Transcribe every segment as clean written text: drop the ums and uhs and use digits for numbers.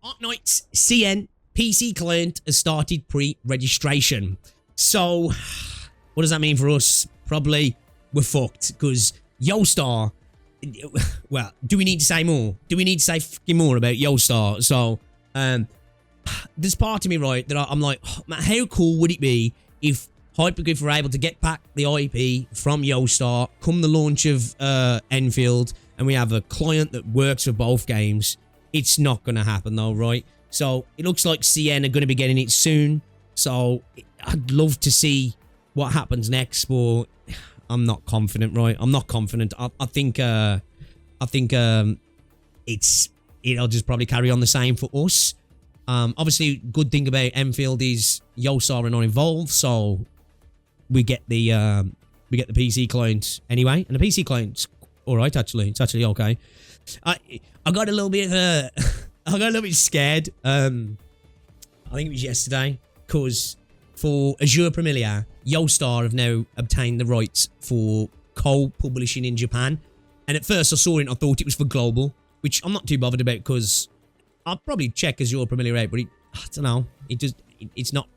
Arknights PC client has started pre-registration. So, what does that mean for us? Probably we're fucked, because Yostar, well, do we need to say more? Do we need to say fucking more about Yostar? So, there's part of me, right, that I'm like, oh, man, how cool would it be if Hypergryph were able to get back the IP from Yostar, come the launch of Enfield, and we have a client that works for both games. It's not going to happen though, right? So it looks like CN are going to be getting it soon. So I'd love to see what happens next, but I'm not confident, right? I'm not confident. I think it'll just probably carry on the same for us. Obviously, good thing about Enfield is Yostar are not involved, so we get the PC client anyway, and the PC client's all right. Actually, it's actually okay. I got a little bit I got a little bit scared. I think it was yesterday, because for Azure Premier, Yostar have now obtained the rights for co-publishing in Japan. And at first I saw it and I thought it was for global, which I'm not too bothered about, because I'll probably check Azure Premier out, but I don't know. It's not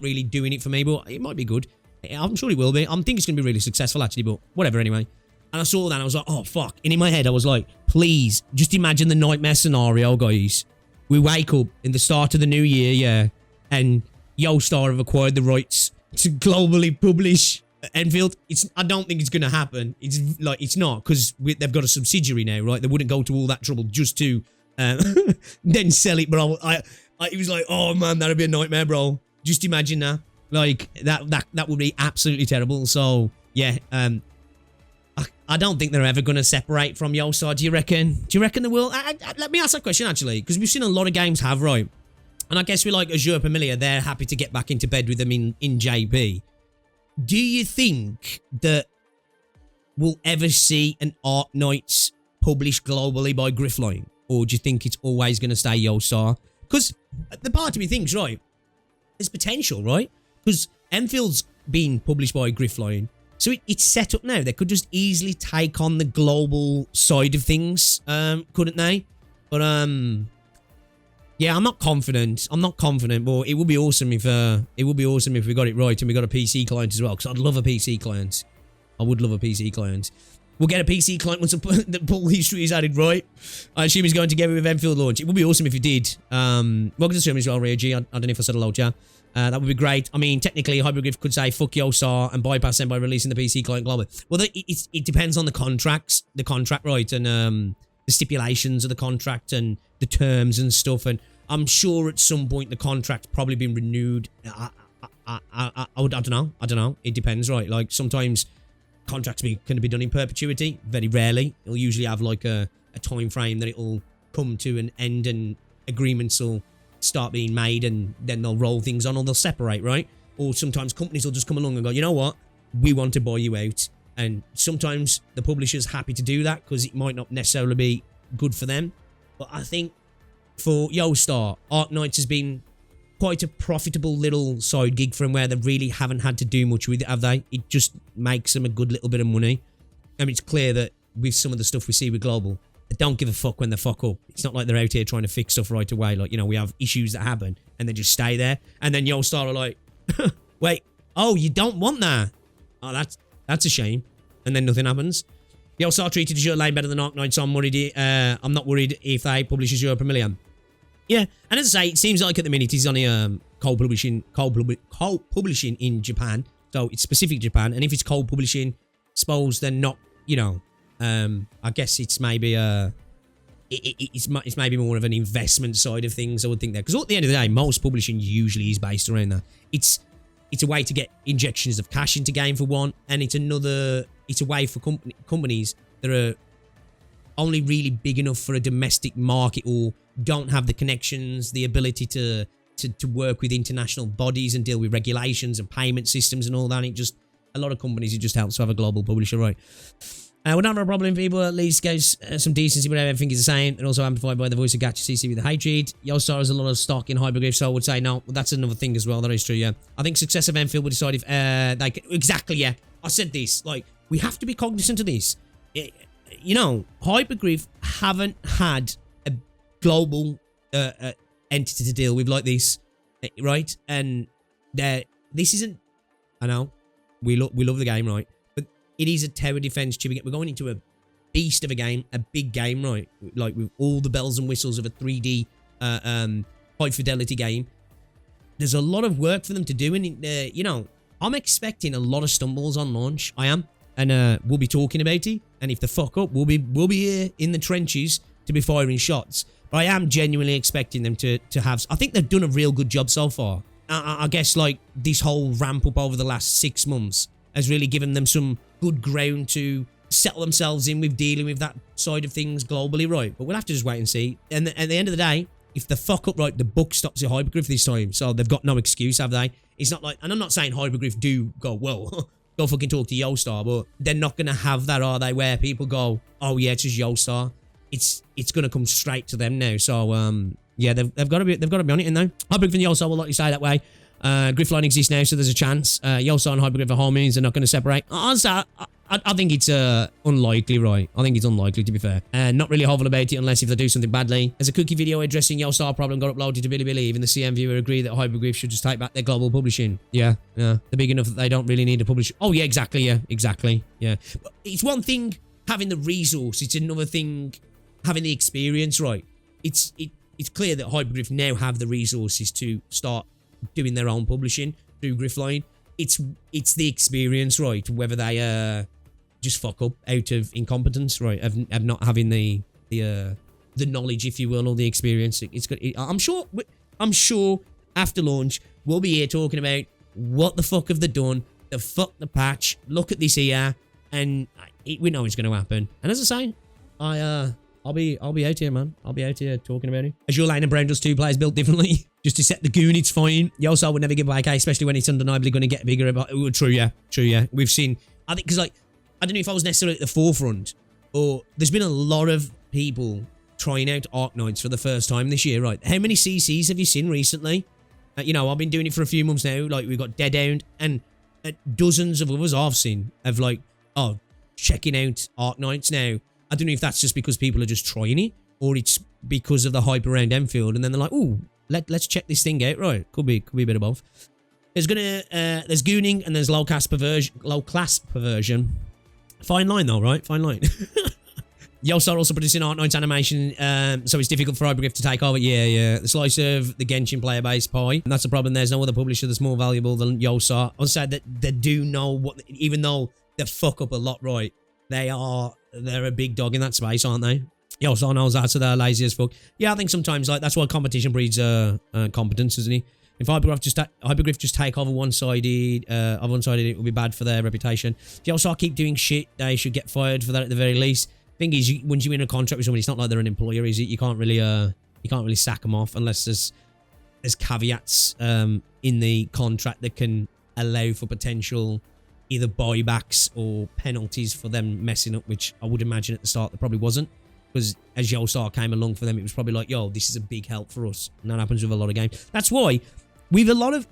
really doing it for me, but it might be good. I'm sure it will be. I think it's going to be really successful, actually, but whatever, anyway. And I saw that and I was like, oh, fuck. And in my head, I was like, please, just imagine the nightmare scenario, guys. We wake up in the start of the new year, yeah, and Yostar have acquired the rights to globally publish Enfield. I don't think it's going to happen. It's not, because they've got a subsidiary now, right? They wouldn't go to all that trouble just to then sell it, bro. It was like, oh, man, that'd be a nightmare, bro. Just imagine that. Like, that would be absolutely terrible. So, yeah, I don't think they're ever going to separate from Yostar. Do you reckon? Do you reckon they will? Let me ask that question, actually, because we've seen a lot of games have, right? And I guess we like Azure Premier, they're happy to get back into bed with them in JP. Do you think that we'll ever see an Arknights published globally by Griffline? Or do you think it's always going to stay Yostar? Because the part of me thinks, right, there's potential, right? Because Enfield's been published by Griffline. So it's set up now. They could just easily take on the global side of things, couldn't they? But, yeah, I'm not confident. But it would be awesome if we got it right and we got a PC client as well. Because I'd love a PC client. I would love a PC client. We'll get a PC client once the pull history is added, right? I assume he's going together with Enfield launch. It would be awesome if he did. Welcome to the stream as well, Ray G. I don't know if I said hello, Jar. That would be great. I mean, technically, Hypergryph could say fuck Yostar and bypass them by releasing the PC client globally. Well, it depends on the contract, right, and the stipulations of the contract and the terms and stuff. And I'm sure at some point the contract's probably been renewed. I don't know. It depends, right? Like sometimes contracts can be done in perpetuity. Very rarely. It'll usually have like a time frame that it'll come to an end, and agreements will start being made, and then they'll roll things on, or they'll separate, right? Or sometimes companies will just come along and go, you know what, we want to buy you out. And sometimes the publisher's happy to do that because it might not necessarily be good for them. But I think for Yostar, Arknights has been quite a profitable little side gig for them, where they really haven't had to do much with it, have they? It just makes them a good little bit of money. I mean, it's clear that with some of the stuff we see with Global, they don't give a fuck when they fuck up. It's not like they're out here trying to fix stuff right away. Like, you know, we have issues that happen and they just stay there. And then Yostar are like, wait, oh, you don't want that? Oh, that's a shame. And then nothing happens. Yostar treated Azure Lane better than Arknights, so I'm not worried if they publish Azure Premier. Yeah, and as I say, it seems like at the minute he's only co-publishing in Japan. So it's specific Japan. And if it's co-publishing, suppose they're not, you know, I guess it's maybe it's maybe more of an investment side of things, I would think there. Because at the end of the day, most publishing usually is based around that. It's a way to get injections of cash into game for one, and it's a way for companies that are only really big enough for a domestic market, or don't have the connections, the ability to work with international bodies and deal with regulations and payment systems and all that. A lot of companies, it just helps to have a global publisher, right? We don't have a problem, people. At least gives some decency, but everything is the same, and also amplified by the voice of gacha CC with the hatred. Yostar has a lot of stock in Hypergryph, so I would say no. But that's another thing as well. That is true, yeah. I think success of Enfield will decide if they can, exactly, yeah. I said this, like, we have to be cognizant of this. You know, Hypergryph haven't had a global entity to deal with like this, right? And this isn't. I know we love the game, right? But it is a tower defense chipping. We're going into a beast of a game, a big game, right? Like with all the bells and whistles of a 3D high fidelity game. There's a lot of work for them to do, and you know, I'm expecting a lot of stumbles on launch. I am, and we'll be talking about it. And if they fuck up, we'll be here in the trenches to be firing shots. But I am genuinely expecting them to have. I think they've done a real good job so far. I guess like this whole ramp up over the last 6 months has really given them some good ground to settle themselves in with dealing with that side of things globally, right? But we'll have to just wait and see. And at the end of the day, if they fuck up, right, the buck stops at Hypergryph this time. So they've got no excuse, have they? It's not like, and I'm not saying Hypergryph do go, well, go fucking talk to Yostar, but they're not going to have that, are they? Where people go, oh yeah, it's just Yostar. It's going to come straight to them now. So, yeah, they've got to be on it, though. Hypergryph and Yostar will likely stay that way. Griff line exists now, so there's a chance. Yostar and Hypergryph are homies. They're not going to separate. I think it's unlikely, right? I think it's unlikely, to be fair. Not really hopeful about it unless if they do something badly. As a cookie video addressing Yostar problem got uploaded to Bilibili, even the CM viewer agreed that Hypergryph should just take back their global publishing. Yeah. They're big enough that they don't really need to publish. Oh, yeah, exactly, yeah. But it's one thing having the resource. It's another thing having the experience, right? It's clear that Hypergryph now have the resources to start doing their own publishing through Griffline. It's the experience, right? Whether they just fuck up out of incompetence, right? Of not having the knowledge, if you will, or the experience. It's good. I'm sure after launch we'll be here talking about what the fuck have they done, the fuck the patch. Look at this here, and we know it's going to happen. And as I say, I'll be out here, man. I'll be out here talking about it. Azure Lane and Brown does 2 players built differently. Just to set the goon, it's fine. Yostar would never give away AK, especially when it's undeniably going to get bigger. True, yeah. We've seen, I think, because like, I don't know if I was necessarily at the forefront, or there's been a lot of people trying out Arknights for the first time this year, right? How many CCs have you seen recently? You know, I've been doing it for a few months now. Like, we've got Deadhound, and dozens of others I've seen of like, oh, checking out Arknights now. I don't know if that's just because people are just trying it, or it's because of the hype around Enfield, and then they're like, "Ooh, let's check this thing out." Right? Could be a bit of both. There's gooning and there's low class perversion. Fine line though, right? Fine line. Yostar also producing Arknights animation, so it's difficult for Hypergryph to take over. Yeah. The slice of the Genshin player base pie, and that's the problem. There's no other publisher that's more valuable than Yostar. I'll say that they do know what, even though they fuck up a lot, right? They're a big dog in that space, aren't they? Yostar knows that, so they're lazy as fuck. Yeah, I think sometimes like that's why competition breeds competence, isn't it? If Hypergryph just take over one-sided, it will be bad for their reputation. If Yostar keep doing shit, they should get fired for that at the very least. Thing is, once you're in a contract with somebody, it's not like they're an employer, is it? You can't really sack them off unless there's caveats in the contract that can allow for potential either buybacks or penalties for them messing up, which I would imagine at the start there probably wasn't, because as Yostar came along for them, it was probably like, yo, this is a big help for us, and that happens with a lot of games. That's why with a lot of,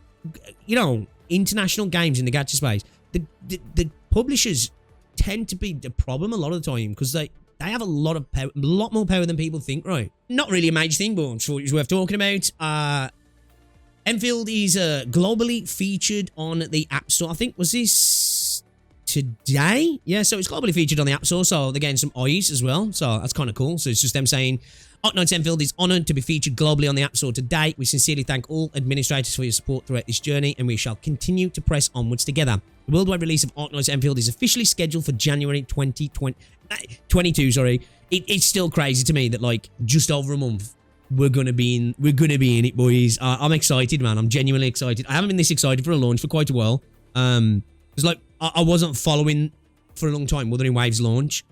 you know, international games in the gacha space, the publishers tend to be the problem a lot of the time, because they have a lot of power, a lot more power than people think, right? Not really a major thing, but I'm sure it's worth talking about. Enfield is globally featured on the App Store. I think, was this today? Yeah, so it's globally featured on the App Store, so they're getting some eyes as well, so that's kind of cool. So it's just them saying, Arknights Enfield is honoured to be featured globally on the App Store today. We sincerely thank all administrators for your support throughout this journey, and we shall continue to press onwards together. The worldwide release of Arknights Enfield is officially scheduled for January 2022. Sorry, it's still crazy to me that like just over a month we're gonna be in it, boys. I'm excited, man. I'm genuinely excited. I haven't been this excited for a launch for quite a while. It's like I wasn't following for a long time Wuthering Waves launch,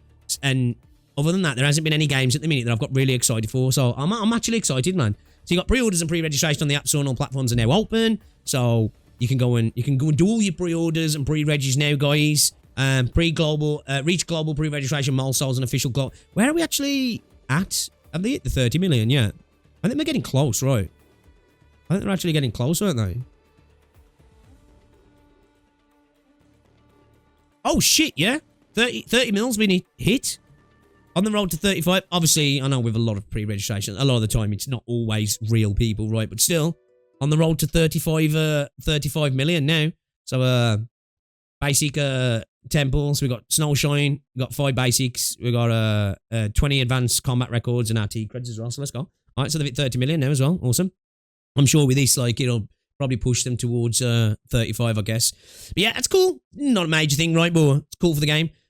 and other than that, there hasn't been any games at the minute that I've got really excited for. So I'm actually excited, man. So you got pre-orders and pre-registration on the App Store, and all platforms are now open. So you can go and do all your pre-orders and pre-regis now, guys. Pre-global, reach global pre-registration milestones and official global. Where are we actually at? Have they hit the 30 million yet? I think they're getting close, right? I think they're actually getting close, aren't they? Oh, shit, yeah. 30 mil's been hit. on the road to 35, obviously, I know with a lot of pre-registration, a lot of the time it's not always real people, right? But still, on the road to 35 million now. So, basic temples, we got Snowshine, we got 5 basics, we got 20 advanced combat records and RT creds as well. So let's go. All right, so they've hit 30 million now as well. Awesome. I'm sure with this, like, it'll probably push them towards 35, I guess. But yeah, that's cool. Not a major thing, right? But it's cool for the game.